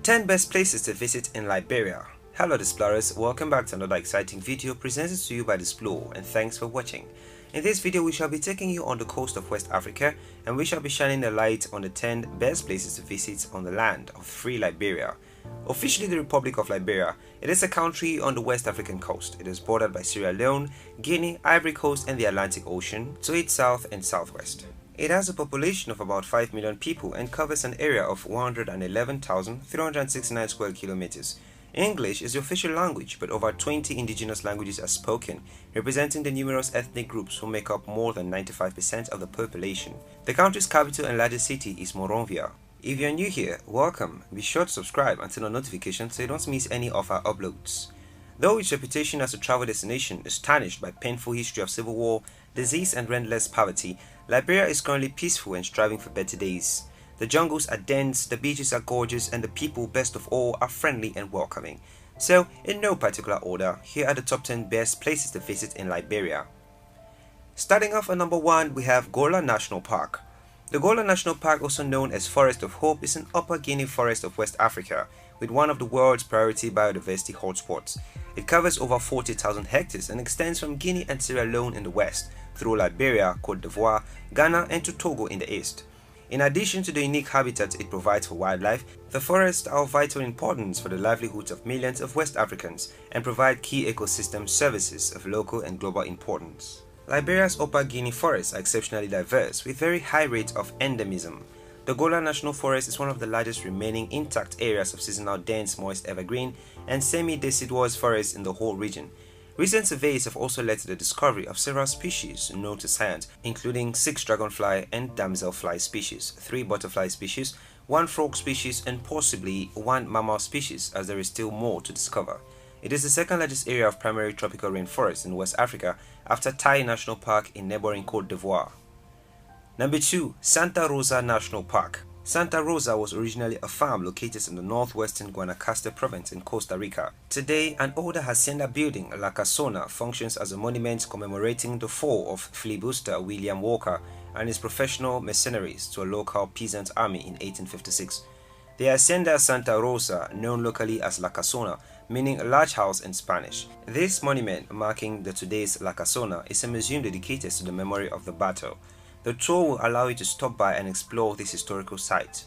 10 best places to visit in Liberia. Hello explorers, welcome back to another exciting video presented to you by Explore, and thanks for watching. In this video we shall be taking you on the coast of West Africa, and we shall be shining a light on the 10 best places to visit on the land of free Liberia. Officially the Republic of Liberia, it is a country on the West African coast. It is bordered by Sierra Leone, Guinea, Ivory Coast and the Atlantic Ocean to its south and southwest. It has a population of about 5 million people and covers an area of 111,369 square kilometers. English is the official language, but over 20 indigenous languages are spoken, representing the numerous ethnic groups who make up more than 95% of the population. The country's capital and largest city is Monrovia. If you're new here, welcome. Be sure to subscribe and turn on notifications so you don't miss any of our uploads. Though its reputation as a travel destination is tarnished by painful history of civil war, disease and relentless poverty, Liberia is currently peaceful and striving for better days. The jungles are dense, the beaches are gorgeous, and the people, best of all, are friendly and welcoming. So, in no particular order, here are the top 10 best places to visit in Liberia. Starting off at number 1, we have Gola National Park. The Gola National Park, also known as Forest of Hope, is an Upper Guinea forest of West Africa, with one of the world's priority biodiversity hotspots. It covers over 40,000 hectares and extends from Guinea and Sierra Leone in the west, through Liberia, Côte d'Ivoire, Ghana and to Togo in the east. In addition to the unique habitat it provides for wildlife, the forests are of vital importance for the livelihoods of millions of West Africans and provide key ecosystem services of local and global importance. Liberia's Upper Guinea forests are exceptionally diverse, with very high rates of endemism. The Gola National Forest is one of the largest remaining intact areas of seasonal dense moist evergreen and semi-deciduous forests in the whole region. Recent surveys have also led to the discovery of several species known to science, including 6 dragonfly and damselfly species, 3 butterfly species, 1 frog species and possibly 1 mammal species, as there is still more to discover. It is the second largest area of primary tropical rainforest in West Africa after Tai National Park in neighboring Côte d'Ivoire. Number 2. Santa Rosa National Park. Santa Rosa was originally a farm located in the northwestern Guanacaste province in Costa Rica. Today, an older hacienda building, La Casona, functions as a monument commemorating the fall of filibuster William Walker and his professional mercenaries to a local peasant army in 1856. The hacienda Santa Rosa, known locally as La Casona, meaning a large house in Spanish. This monument, marking the today's La Casona, is a museum dedicated to the memory of the battle. The tour will allow you to stop by and explore this historical site.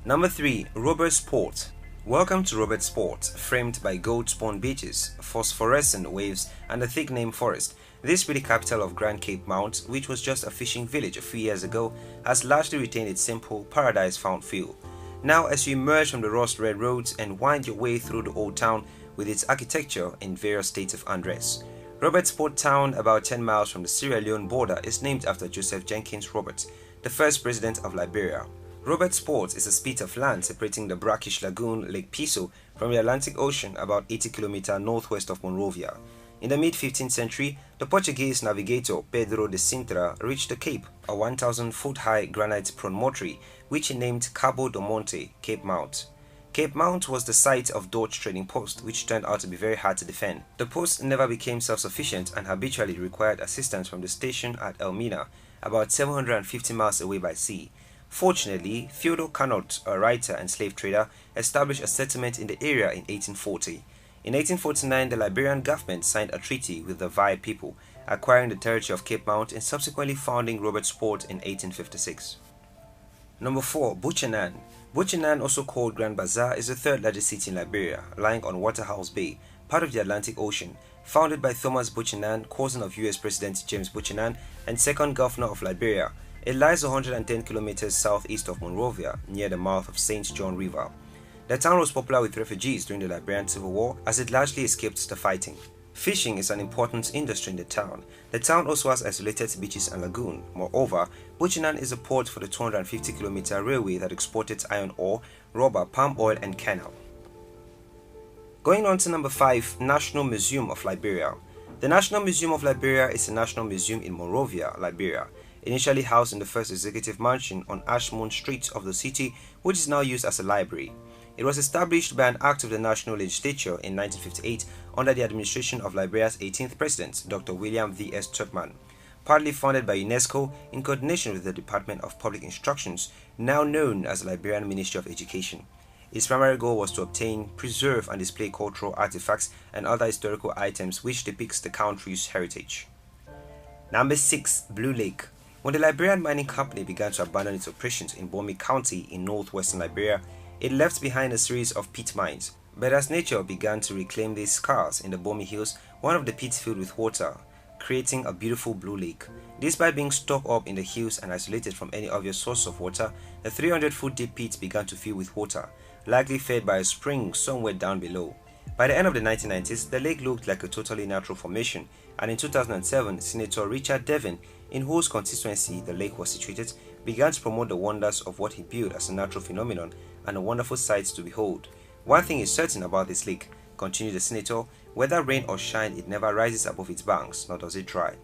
Number 3. Roberts Port. Welcome to Roberts Port, framed by gold spawn beaches, phosphorescent waves and a thick neem forest. This pretty capital of Grand Cape Mount, which was just a fishing village a few years ago, has largely retained its simple, paradise-found feel. Now, as you emerge from the rust red roads and wind your way through the old town with its architecture in various states of undress. Roberts Port town, about 10 miles from the Sierra Leone border, is named after Joseph Jenkins Roberts, the first president of Liberia. Roberts Port is a spit of land separating the brackish lagoon Lake Piso from the Atlantic Ocean about 80 km northwest of Monrovia. In the mid-15th century, the Portuguese navigator Pedro de Sintra reached the Cape, a 1,000-foot-high granite promontory, which he named Cabo do Monte, Cape Mount. Cape Mount was the site of Dutch trading post, which turned out to be very hard to defend. The post never became self-sufficient and habitually required assistance from the station at Elmina, about 750 miles away by sea. Fortunately, Theodore Carnot, a writer and slave trader, established a settlement in the area in 1840. In 1849, the Liberian government signed a treaty with the Vai people, acquiring the territory of Cape Mount and subsequently founding Roberts Port in 1856. Number 4. Buchanan. Buchanan, also called Grand Bazaar, is the third largest city in Liberia, lying on Waterhouse Bay, part of the Atlantic Ocean. Founded by Thomas Buchanan, cousin of US President James Buchanan and second governor of Liberia, it lies 110 kilometers southeast of Monrovia, near the mouth of St. John River. The town was popular with refugees during the Liberian Civil War, as it largely escaped the fighting. Fishing is an important industry in the town. The town also has isolated beaches and lagoon. Moreover, Buchanan is a port for the 250-kilometer railway that exported iron ore, rubber, palm oil and cannel. Going on to number 5, National Museum of Liberia. The National Museum of Liberia is a national museum in Monrovia, Liberia, initially housed in the first executive mansion on Ashmont Street of the city, which is now used as a library. It was established by an act of the National Legislature in 1958 under the administration of Liberia's 18th president, Dr. William V. S. Tubman. Partly funded by UNESCO in coordination with the Department of Public Instructions, now known as the Liberian Ministry of Education. Its primary goal was to obtain, preserve, and display cultural artifacts and other historical items which depicts the country's heritage. Number 6. Blue Lake. When the Liberian Mining Company began to abandon its operations in Bomi County in northwestern Liberia, it left behind a series of pit mines. But as nature began to reclaim these scars in the Bomi Hills, one of the pits filled with water, creating a beautiful blue lake. Despite being stuck up in the hills and isolated from any obvious source of water, the 300-foot deep pit began to fill with water, likely fed by a spring somewhere down below. By the end of the 1990s, the lake looked like a totally natural formation, and in 2007, Senator Richard Devin, in whose constituency the lake was situated, began to promote the wonders of what he viewed as a natural phenomenon and a wonderful sight to behold. One thing is certain about this lake, continued the senator, whether rain or shine, it never rises above its banks, nor does it dry.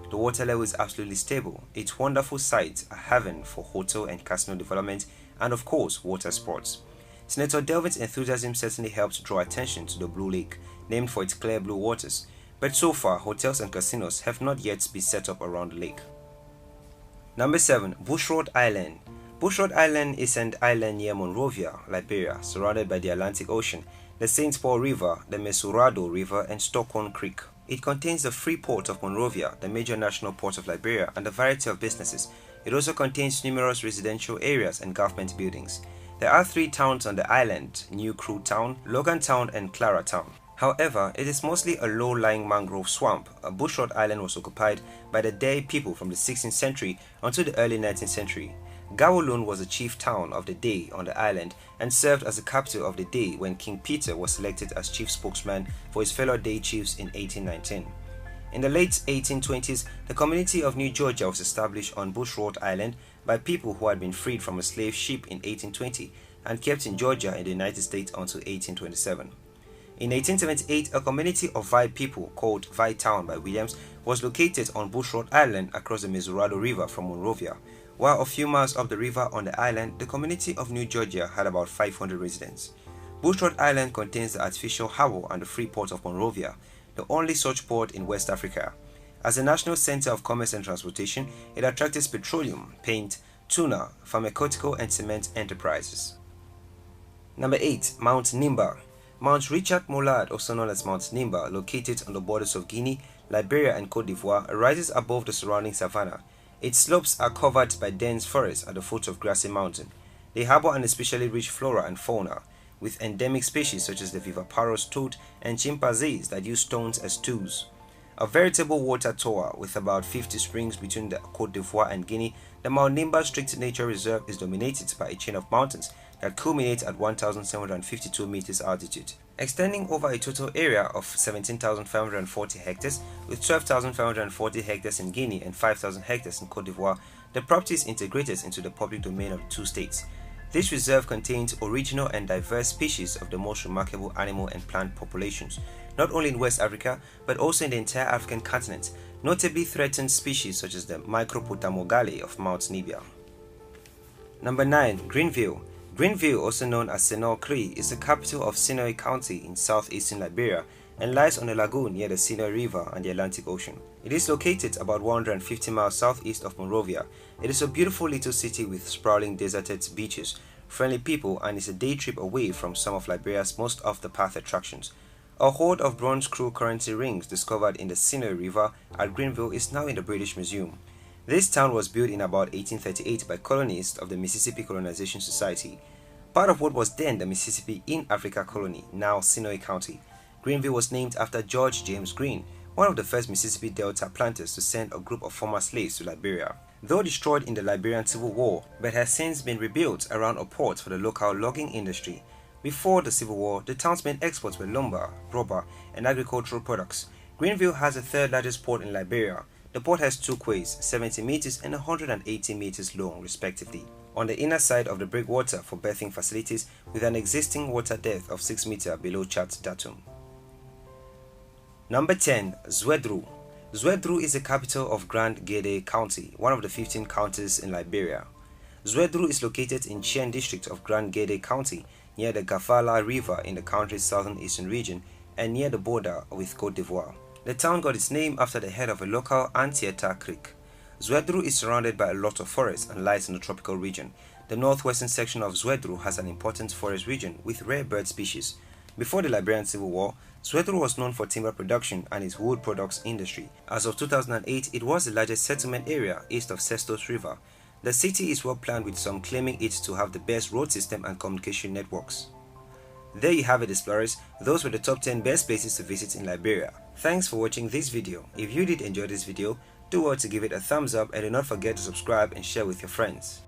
The water level is absolutely stable. Its wonderful sight, a haven for hotel and casino development, and of course, water sports. Senator Delvin's enthusiasm certainly helped draw attention to the Blue Lake, named for its clear blue waters, but so far, hotels and casinos have not yet been set up around the lake. Number 7. Bushrod Island. Bushrod Island is an island near Monrovia, Liberia, surrounded by the Atlantic Ocean, the St. Paul River, the Mesurado River, and Stockholm Creek. It contains the free port of Monrovia, the major national port of Liberia, and a variety of businesses. It also contains numerous residential areas and government buildings. There are 3 towns on the island: New Crew Town, Logan Town, and Clara Town. However, it is mostly a low-lying mangrove swamp. Bushrod Island was occupied by the Dey people from the 16th century until the early 19th century. Gawolun was the chief town of the Dey on the island and served as the capital of the Dey when King Peter was selected as chief spokesman for his fellow Dey chiefs in 1819. In the late 1820s, the community of New Georgia was established on Bushrod Island by people who had been freed from a slave ship in 1820 and kept in Georgia in the United States until 1827. In 1878, a community of Vai people called Vai Town by Williams was located on Bushrod Island across the Mesurado River from Monrovia, while a few miles up the river on the island, the community of New Georgia had about 500 residents. Bushrod Island contains the artificial harbour and the free port of Monrovia, the only such port in West Africa. As a national center of commerce and transportation, it attracted petroleum, paint, tuna, pharmaceutical and cement enterprises. Number 8. Mount Nimba. Mount Richard Mollard, also known as Mount Nimba, located on the borders of Guinea, Liberia and Cote d'Ivoire, rises above the surrounding savanna. Its slopes are covered by dense forests at the foot of Grassy Mountain. They harbor an especially rich flora and fauna, with endemic species such as the viviparous toad and chimpanzees that use stones as tools. A veritable water tower with about 50 springs between the Cote d'Ivoire and Guinea, the Mount Nimba Strict Nature Reserve is dominated by a chain of mountains that culminate at 1,752 meters altitude, extending over a total area of 17,540 hectares, with 12,540 hectares in Guinea and 5,000 hectares in Cote d'Ivoire. The property is integrated into the public domain of 2 states. This reserve contains original and diverse species of the most remarkable animal and plant populations, not only in West Africa, but also in the entire African continent, notably threatened species such as the Micropotamogale of Mount Nimba. Number 9. Greenville. Greenville, also known as Senor Cree, is the capital of Sinoe County in southeastern Liberia and lies on a lagoon near the Sinoe River and the Atlantic Ocean. It is located about 150 miles southeast of Monrovia. It is a beautiful little city with sprawling deserted beaches, friendly people, and is a day trip away from some of Liberia's most off-the-path attractions. A hoard of bronze screw currency rings discovered in the Sinoe River at Greenville is now in the British Museum. This town was built in about 1838 by colonists of the Mississippi Colonization Society, part of what was then the Mississippi in Africa Colony, now Sinoe County. Greenville was named after George James Green, one of the first Mississippi Delta planters to send a group of former slaves to Liberia. Though destroyed in the Liberian Civil War, but has since been rebuilt around a port for the local logging industry. Before the Civil War, the town's main exports were lumber, rubber, and agricultural products. Greenville has the 3rd largest port in Liberia. The port has 2 quays, 70 meters and 180 meters long respectively, on the inner side of the breakwater for berthing facilities, with an existing water depth of 6 meters below chart datum. Number 10. Zwedru. Zwedru is the capital of Grand Gede County, one of the 15 counties in Liberia. Zwedru is located in Chien district of Grand Gede County, near the Gafala River in the country's southern eastern region and near the border with Cote d'Ivoire. The town got its name after the head of a local Antieta Creek. Zwedru is surrounded by a lot of forests and lies in the tropical region. The northwestern section of Zwedru has an important forest region with rare bird species. Before the Liberian Civil War, Zwedru was known for timber production and its wood products industry. As of 2008, it was the largest settlement area east of Sestos River. The city is well planned, with some claiming it to have the best road system and communication networks. There you have it, explorers. Those were the top 10 best places to visit in Liberia. Thanks for watching this video. If you did enjoy this video, do well to give it a thumbs up and do not forget to subscribe and share with your friends.